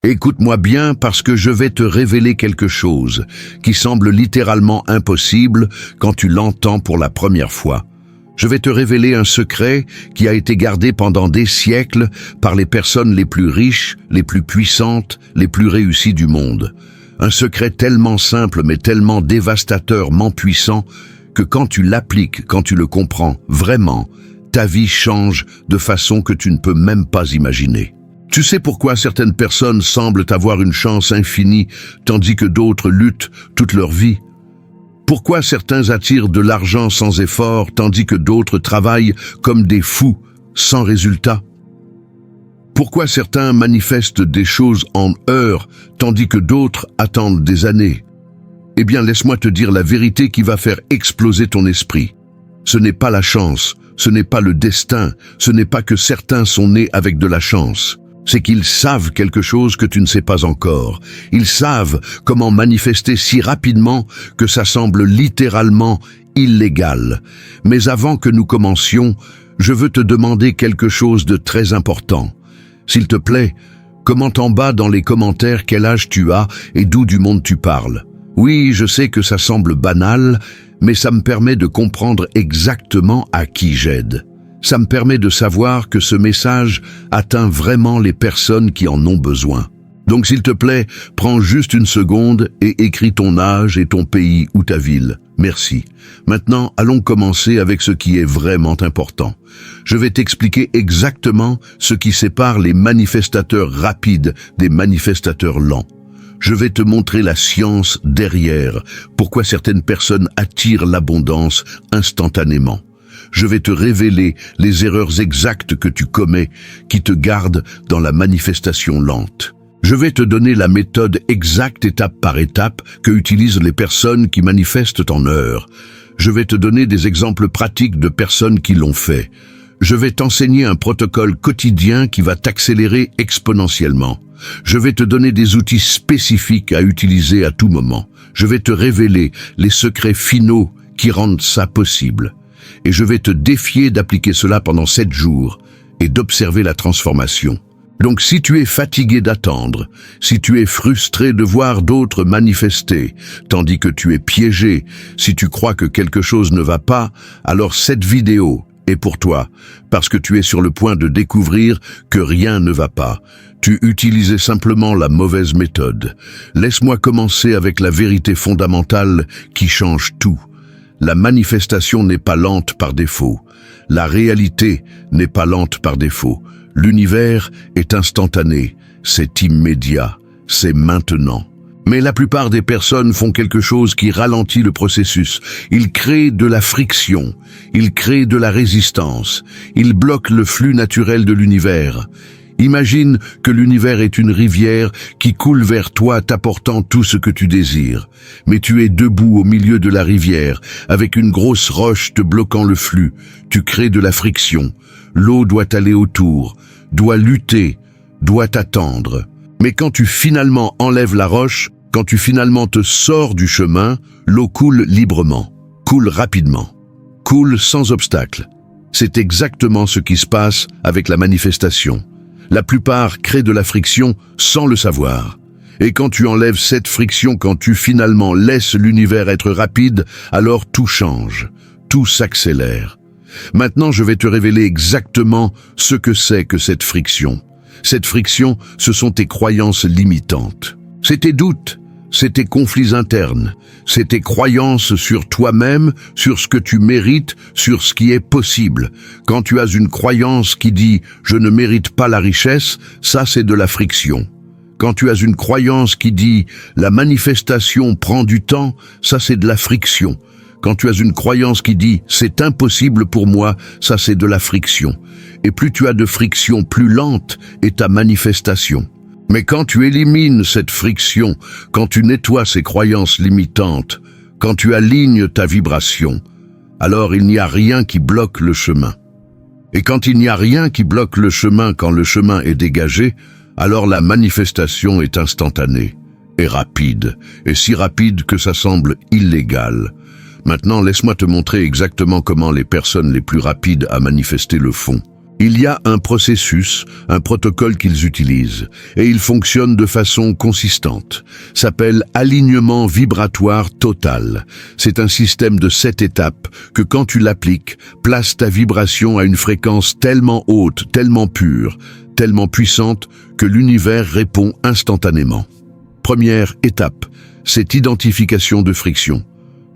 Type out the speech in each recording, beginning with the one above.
Écoute-moi bien parce que je vais te révéler quelque chose qui semble littéralement impossible quand tu l'entends pour la première fois. Je vais te révéler un secret qui a été gardé pendant des siècles par les personnes les plus riches, les plus puissantes, les plus réussies du monde. Un secret tellement simple mais tellement dévastateurement puissant que quand tu l'appliques, quand tu le comprends vraiment, ta vie change de façon que tu ne peux même pas imaginer. Tu sais pourquoi certaines personnes semblent avoir une chance infinie tandis que d'autres luttent toute leur vie? Pourquoi certains attirent de l'argent sans effort tandis que d'autres travaillent comme des fous sans résultat? Pourquoi certains manifestent des choses en heures tandis que d'autres attendent des années? Eh bien, laisse-moi te dire la vérité qui va faire exploser ton esprit. Ce n'est pas la chance, ce n'est pas le destin, ce n'est pas que certains sont nés avec de la chance. C'est qu'ils savent quelque chose que tu ne sais pas encore. Ils savent comment manifester si rapidement que ça semble littéralement illégal. Mais avant que nous commencions, je veux te demander quelque chose de très important. S'il te plaît, commente en bas dans les commentaires quel âge tu as et d'où du monde tu parles. Oui, je sais que ça semble banal, mais ça me permet de comprendre exactement à qui j'aide. Ça me permet de savoir que ce message atteint vraiment les personnes qui en ont besoin. Donc s'il te plaît, prends juste une seconde et écris ton âge et ton pays ou ta ville. Merci. Maintenant, allons commencer avec ce qui est vraiment important. Je vais t'expliquer exactement ce qui sépare les manifestateurs rapides des manifestateurs lents. Je vais te montrer la science derrière, pourquoi certaines personnes attirent l'abondance instantanément. Je vais te révéler les erreurs exactes que tu commets qui te gardent dans la manifestation lente. Je vais te donner la méthode exacte étape par étape que utilisent les personnes qui manifestent en heures. Je vais te donner des exemples pratiques de personnes qui l'ont fait. Je vais t'enseigner un protocole quotidien qui va t'accélérer exponentiellement. Je vais te donner des outils spécifiques à utiliser à tout moment. Je vais te révéler les secrets finaux qui rendent ça possible. Et je vais te défier d'appliquer cela pendant 7 jours et d'observer la transformation. Donc si tu es fatigué d'attendre, si tu es frustré de voir d'autres manifester, tandis que tu es piégé, si tu crois que quelque chose ne va pas, alors cette vidéo est pour toi, parce que tu es sur le point de découvrir que rien ne va pas. Tu utilisais simplement la mauvaise méthode. Laisse-moi commencer avec la vérité fondamentale qui change tout. La manifestation n'est pas lente par défaut. La réalité n'est pas lente par défaut. L'univers est instantané, c'est immédiat, c'est maintenant. Mais la plupart des personnes font quelque chose qui ralentit le processus. Ils créent de la friction, ils créent de la résistance, ils bloquent le flux naturel de l'univers. Imagine que l'univers est une rivière qui coule vers toi t'apportant tout ce que tu désires. Mais tu es debout au milieu de la rivière, avec une grosse roche te bloquant le flux. Tu crées de la friction. L'eau doit aller autour, doit lutter, doit t'attendre. Mais quand tu finalement enlèves la roche, quand tu finalement te sors du chemin, l'eau coule librement, coule rapidement, coule sans obstacle. C'est exactement ce qui se passe avec la manifestation. La plupart créent de la friction sans le savoir. Et quand tu enlèves cette friction, quand tu finalement laisses l'univers être rapide, alors tout change, tout s'accélère. Maintenant, je vais te révéler exactement ce que c'est que cette friction. Cette friction, ce sont tes croyances limitantes. C'est tes doutes, c'est tes conflits internes, c'est tes croyances sur toi-même, sur ce que tu mérites, sur ce qui est possible. Quand tu as une croyance qui dit « je ne mérite pas la richesse », ça c'est de la friction. Quand tu as une croyance qui dit « la manifestation prend du temps », ça c'est de la friction. Quand tu as une croyance qui dit « c'est impossible pour moi », ça c'est de la friction. Et plus tu as de friction, plus lente est ta manifestation. Mais quand tu élimines cette friction, quand tu nettoies ces croyances limitantes, quand tu alignes ta vibration, alors il n'y a rien qui bloque le chemin. Et quand il n'y a rien qui bloque le chemin, quand le chemin est dégagé, alors la manifestation est instantanée et rapide, et si rapide que ça semble illégal. Maintenant, laisse-moi te montrer exactement comment les personnes les plus rapides à manifester le font. Il y a un processus, un protocole qu'ils utilisent, et il fonctionne de façon consistante. S'appelle alignement vibratoire total. C'est un système de 7 étapes que quand tu l'appliques, place ta vibration à une fréquence tellement haute, tellement pure, tellement puissante que l'univers répond instantanément. Première étape, c'est identification de friction.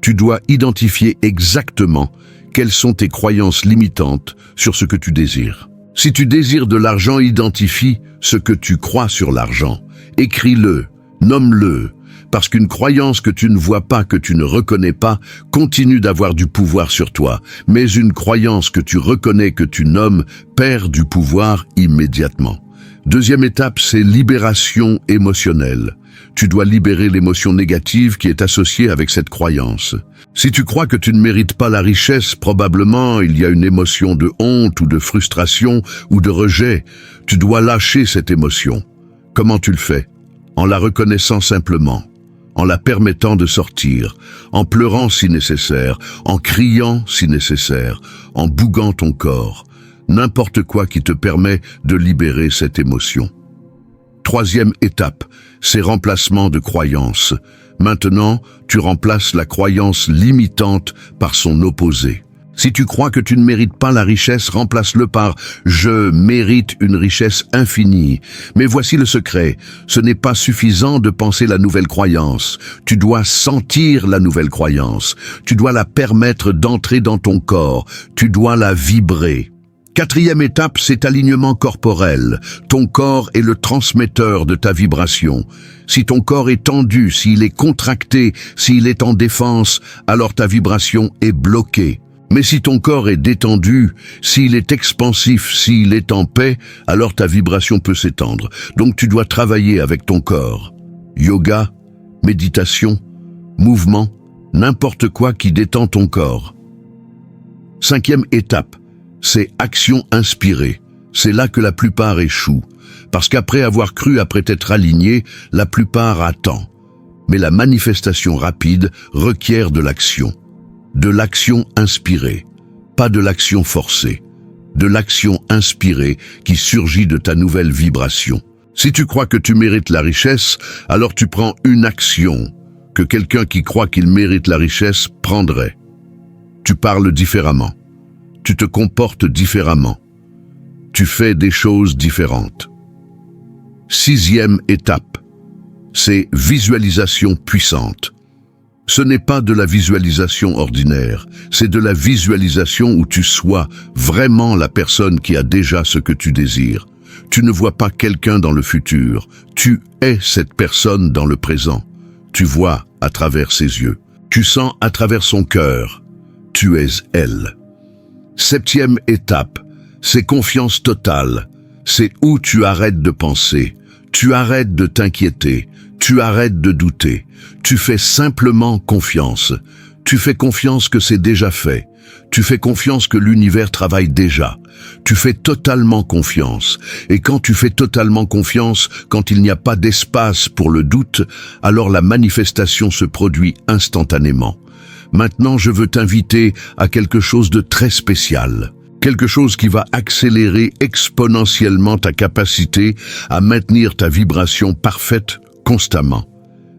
Tu dois identifier exactement quelles sont tes croyances limitantes sur ce que tu désires. Si tu désires de l'argent, identifie ce que tu crois sur l'argent. Écris-le, nomme-le, parce qu'une croyance que tu ne vois pas, que tu ne reconnais pas, continue d'avoir du pouvoir sur toi. Mais une croyance que tu reconnais, que tu nommes, perd du pouvoir immédiatement. Deuxième étape, c'est libération émotionnelle. Tu dois libérer l'émotion négative qui est associée avec cette croyance. Si tu crois que tu ne mérites pas la richesse, probablement il y a une émotion de honte ou de frustration ou de rejet. Tu dois lâcher cette émotion. Comment tu le fais? En la reconnaissant simplement, en la permettant de sortir, en pleurant si nécessaire, en criant si nécessaire, en bouguant ton corps. N'importe quoi qui te permet de libérer cette émotion. Troisième étape, c'est remplacement de croyance. Maintenant, tu remplaces la croyance limitante par son opposé. Si tu crois que tu ne mérites pas la richesse, remplace-le par « je mérite une richesse infinie ». Mais voici le secret, ce n'est pas suffisant de penser la nouvelle croyance. Tu dois sentir la nouvelle croyance. Tu dois la permettre d'entrer dans ton corps. Tu dois la vibrer. Quatrième étape, c'est alignement corporel. Ton corps est le transmetteur de ta vibration. Si ton corps est tendu, s'il est contracté, s'il est en défense, alors ta vibration est bloquée. Mais si ton corps est détendu, s'il est expansif, s'il est en paix, alors ta vibration peut s'étendre. Donc tu dois travailler avec ton corps. Yoga, méditation, mouvement, n'importe quoi qui détend ton corps. Cinquième étape, c'est action inspirée. C'est là que la plupart échouent. Parce qu'après avoir cru, après être aligné, la plupart attendent. Mais la manifestation rapide requiert de l'action. De l'action inspirée. Pas de l'action forcée. De l'action inspirée qui surgit de ta nouvelle vibration. Si tu crois que tu mérites la richesse, alors tu prends une action que quelqu'un qui croit qu'il mérite la richesse prendrait. Tu parles différemment. Tu te comportes différemment. Tu fais des choses différentes. Sixième étape, c'est visualisation puissante. Ce n'est pas de la visualisation ordinaire, c'est de la visualisation où tu sois vraiment la personne qui a déjà ce que tu désires. Tu ne vois pas quelqu'un dans le futur, tu es cette personne dans le présent. Tu vois à travers ses yeux, tu sens à travers son cœur, tu es elle. Septième étape, c'est confiance totale. C'est où tu arrêtes de penser, tu arrêtes de t'inquiéter, tu arrêtes de douter. Tu fais simplement confiance. Tu fais confiance que c'est déjà fait. Tu fais confiance que l'univers travaille déjà. Tu fais totalement confiance. Et quand tu fais totalement confiance, quand il n'y a pas d'espace pour le doute, alors la manifestation se produit instantanément. Maintenant, je veux t'inviter à quelque chose de très spécial. Quelque chose qui va accélérer exponentiellement ta capacité à maintenir ta vibration parfaite constamment.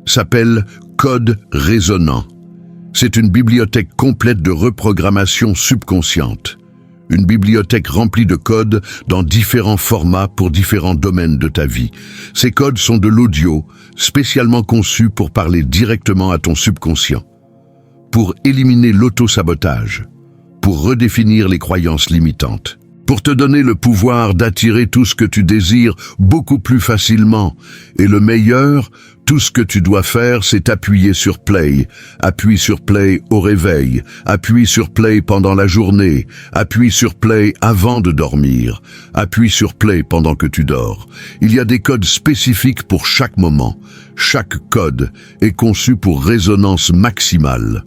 S'appelle Code Résonant. C'est une bibliothèque complète de reprogrammation subconsciente. Une bibliothèque remplie de codes dans différents formats pour différents domaines de ta vie. Ces codes sont de l'audio, spécialement conçus pour parler directement à ton subconscient. Pour éliminer l'auto-sabotage, pour redéfinir les croyances limitantes, pour te donner le pouvoir d'attirer tout ce que tu désires beaucoup plus facilement. Et le meilleur, tout ce que tu dois faire, c'est appuyer sur Play. Appuie sur Play au réveil, appuie sur Play pendant la journée, appuie sur Play avant de dormir, appuie sur Play pendant que tu dors. Il y a des codes spécifiques pour chaque moment. Chaque code est conçu pour résonance maximale,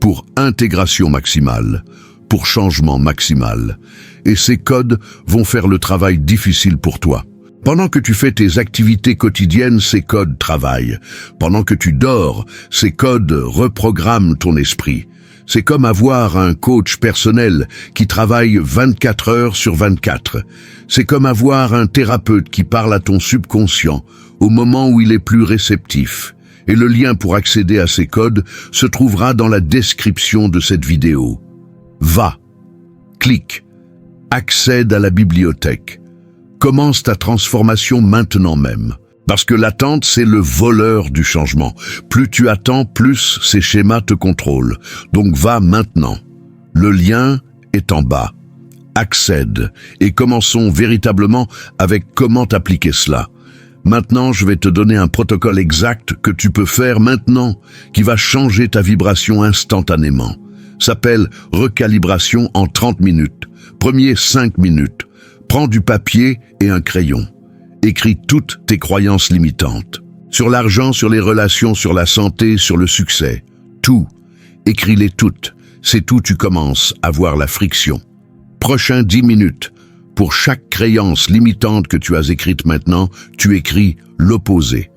pour intégration maximale, pour changement maximal. Et ces codes vont faire le travail difficile pour toi. Pendant que tu fais tes activités quotidiennes, ces codes travaillent. Pendant que tu dors, ces codes reprogramment ton esprit. C'est comme avoir un coach personnel qui travaille 24 heures sur 24. C'est comme avoir un thérapeute qui parle à ton subconscient au moment où il est plus réceptif. Et le lien pour accéder à ces codes se trouvera dans la description de cette vidéo. Va, clique, accède à la bibliothèque. Commence ta transformation maintenant même. Parce que l'attente, c'est le voleur du changement. Plus tu attends, plus ces schémas te contrôlent. Donc va maintenant. Le lien est en bas. Accède. Et commençons véritablement avec comment appliquer cela. Maintenant, je vais te donner un protocole exact que tu peux faire maintenant, qui va changer ta vibration instantanément. S'appelle recalibration en 30 minutes. Premier 5 minutes. Prends du papier et un crayon. Écris toutes tes croyances limitantes. Sur l'argent, sur les relations, sur la santé, sur le succès. Tout. Écris-les toutes. C'est où tu commences à voir la friction. Prochain 10 minutes. Pour chaque croyance limitante que tu as écrite maintenant, tu écris l'opposé.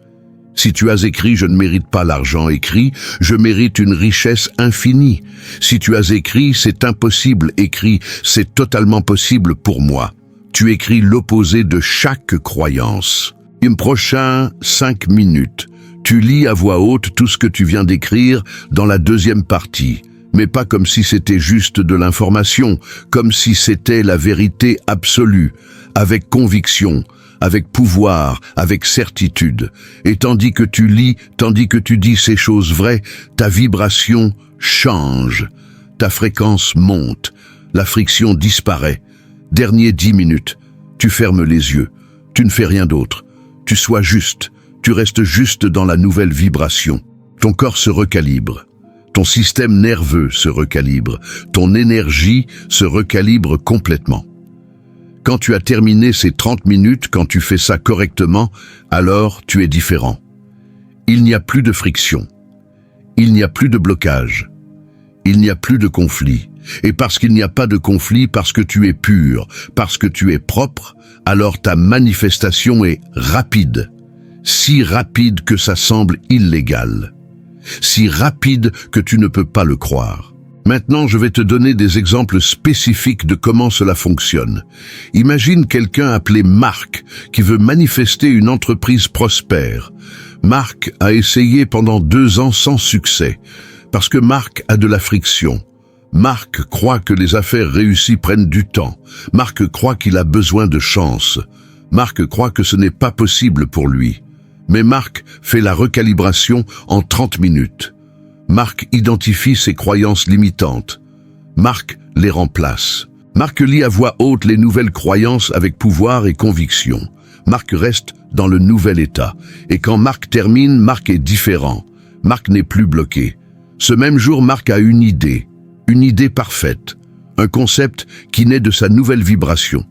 Si tu as écrit « Je ne mérite pas l'argent », écris « Je mérite une richesse infinie ». Si tu as écrit « C'est impossible », écris « C'est totalement possible pour moi ». Tu écris l'opposé de chaque croyance. Les prochains 5 minutes, tu lis à voix haute tout ce que tu viens d'écrire dans la deuxième partie, mais pas comme si c'était juste de l'information, comme si c'était la vérité absolue, avec conviction, avec pouvoir, avec certitude. Et tandis que tu lis, tandis que tu dis ces choses vraies, ta vibration change, ta fréquence monte, la friction disparaît. Dernier 10 minutes, tu fermes les yeux, tu ne fais rien d'autre, tu sois juste, tu restes juste dans la nouvelle vibration. Ton corps se recalibre, ton système nerveux se recalibre, ton énergie se recalibre complètement. Quand tu as terminé ces 30 minutes, quand tu fais ça correctement, alors tu es différent. Il n'y a plus de friction, il n'y a plus de blocage, il n'y a plus de conflit. Et parce qu'il n'y a pas de conflit, parce que tu es pur, parce que tu es propre, alors ta manifestation est rapide. Si rapide que ça semble illégal. Si rapide que tu ne peux pas le croire. Maintenant, je vais te donner des exemples spécifiques de comment cela fonctionne. Imagine quelqu'un appelé Marc qui veut manifester une entreprise prospère. Marc a essayé pendant 2 ans sans succès, parce que Marc a de la friction. Marc croit que les affaires réussies prennent du temps. Marc croit qu'il a besoin de chance. Marc croit que ce n'est pas possible pour lui. Mais Marc fait la recalibration en 30 minutes. Marc identifie ses croyances limitantes. Marc les remplace. Marc lit à voix haute les nouvelles croyances avec pouvoir et conviction. Marc reste dans le nouvel état. Et quand Marc termine, Marc est différent. Marc n'est plus bloqué. Ce même jour, Marc a une idée parfaite, un concept qui naît de sa nouvelle vibration.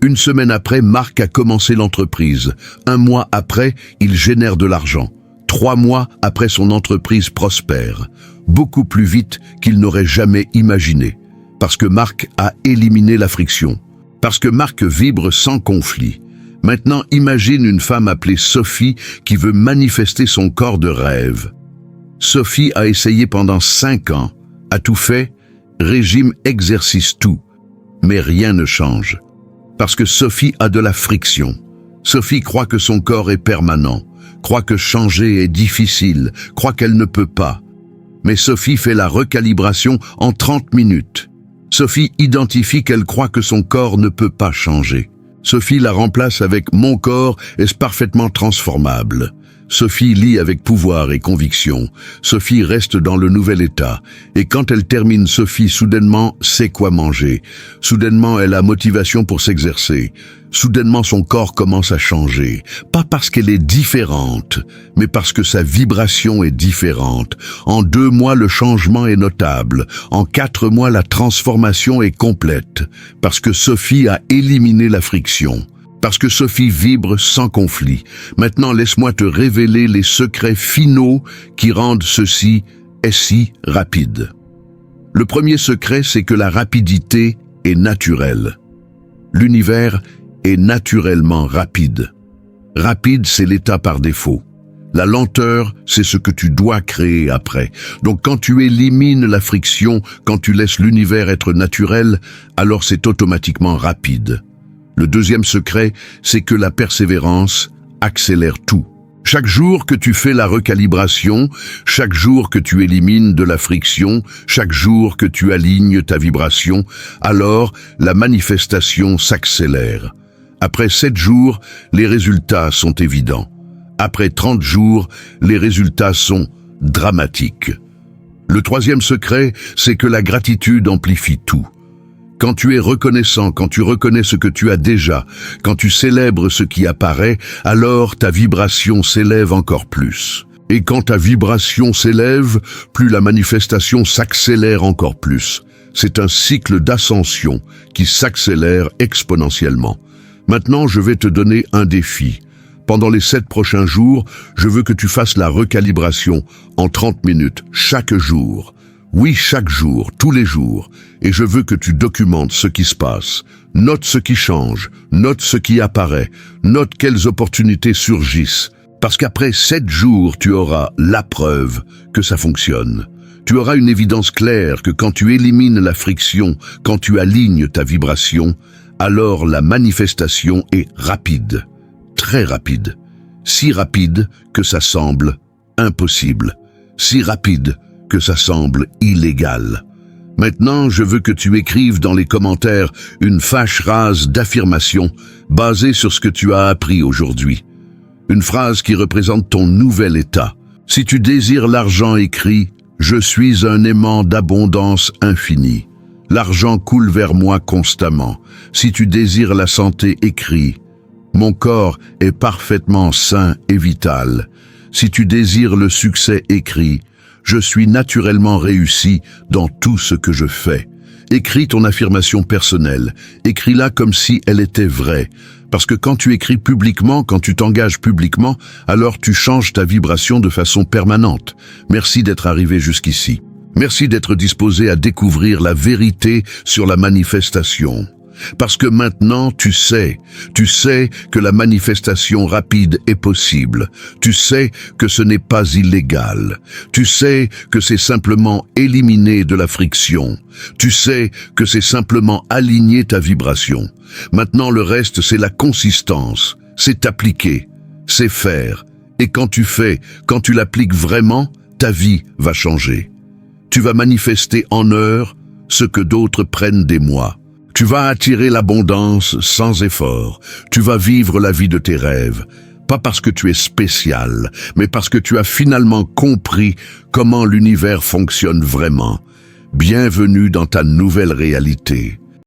1 semaine après, Marc a commencé l'entreprise. 1 mois après, il génère de l'argent. 3 mois après, son entreprise prospère. Beaucoup plus vite qu'il n'aurait jamais imaginé. Parce que Marc a éliminé la friction. Parce que Marc vibre sans conflit. Maintenant, imagine une femme appelée Sophie qui veut manifester son corps de rêve. Sophie a essayé pendant 5 ans, a tout fait, régime, exercice, tout. Mais rien ne change. Parce que Sophie a de la friction. Sophie croit que son corps est permanent, croit que changer est difficile, croit qu'elle ne peut pas. Mais Sophie fait la recalibration en 30 minutes. Sophie identifie qu'elle croit que son corps ne peut pas changer. Sophie la remplace avec « Mon corps est parfaitement transformable ». Sophie lit avec pouvoir et conviction. Sophie reste dans le nouvel état. Et quand elle termine, Sophie soudainement sait quoi manger. Soudainement, elle a motivation pour s'exercer. Soudainement, son corps commence à changer. Pas parce qu'elle est différente, mais parce que sa vibration est différente. En 2 mois, le changement est notable. En 4 mois, la transformation est complète. Parce que Sophie a éliminé la friction. Parce que Sophie vibre sans conflit. Maintenant, laisse-moi te révéler les secrets finaux qui rendent ceci si rapide. Le premier secret, c'est que la rapidité est naturelle. L'univers est naturellement rapide. Rapide, c'est l'état par défaut. La lenteur, c'est ce que tu dois créer après. Donc quand tu élimines la friction, quand tu laisses l'univers être naturel, alors c'est automatiquement rapide. Le deuxième secret, c'est que la persévérance accélère tout. Chaque jour que tu fais la recalibration, chaque jour que tu élimines de la friction, chaque jour que tu alignes ta vibration, alors la manifestation s'accélère. Après 7 jours, les résultats sont évidents. Après 30 jours, les résultats sont dramatiques. Le troisième secret, c'est que la gratitude amplifie tout. Quand tu es reconnaissant, quand tu reconnais ce que tu as déjà, quand tu célèbres ce qui apparaît, alors ta vibration s'élève encore plus. Et quand ta vibration s'élève, plus la manifestation s'accélère encore plus. C'est un cycle d'ascension qui s'accélère exponentiellement. Maintenant, je vais te donner un défi. Pendant les 7 prochains jours, je veux que tu fasses la recalibration en 30 minutes, chaque jour. Oui, chaque jour, tous les jours. Et je veux que tu documentes ce qui se passe. Note ce qui change, note ce qui apparaît, note quelles opportunités surgissent. Parce qu'après 7 jours, tu auras la preuve que ça fonctionne. Tu auras une évidence claire que quand tu élimines la friction, quand tu alignes ta vibration, alors la manifestation est rapide. Très rapide, si rapide que ça semble impossible, si rapide que ça semble illégal. Maintenant, je veux que tu écrives dans les commentaires une phrase d'affirmation basée sur ce que tu as appris aujourd'hui. Une phrase qui représente ton nouvel état. Si tu désires l'argent, écris « Je suis un aimant d'abondance infinie ». L'argent coule vers moi constamment. Si tu désires la santé, écris « Mon corps est parfaitement sain et vital ». Si tu désires le succès, écris « Je suis naturellement réussi dans tout ce que je fais ». Écris ton affirmation personnelle. Écris-la comme si elle était vraie. Parce que quand tu écris publiquement, quand tu t'engages publiquement, alors tu changes ta vibration de façon permanente. Merci d'être arrivé jusqu'ici. Merci d'être disposé à découvrir la vérité sur la manifestation. Parce que maintenant, tu sais que la manifestation rapide est possible. Tu sais que ce n'est pas illégal. Tu sais que c'est simplement éliminer de la friction. Tu sais que c'est simplement aligner ta vibration. Maintenant, le reste, c'est la consistance. C'est appliquer. C'est faire. Et quand tu fais, quand tu l'appliques vraiment, ta vie va changer. Tu vas manifester en heures ce que d'autres prennent des mois. Tu vas attirer l'abondance sans effort. Tu vas vivre la vie de tes rêves. Pas parce que tu es spécial, mais parce que tu as finalement compris comment l'univers fonctionne vraiment. Bienvenue dans ta nouvelle réalité.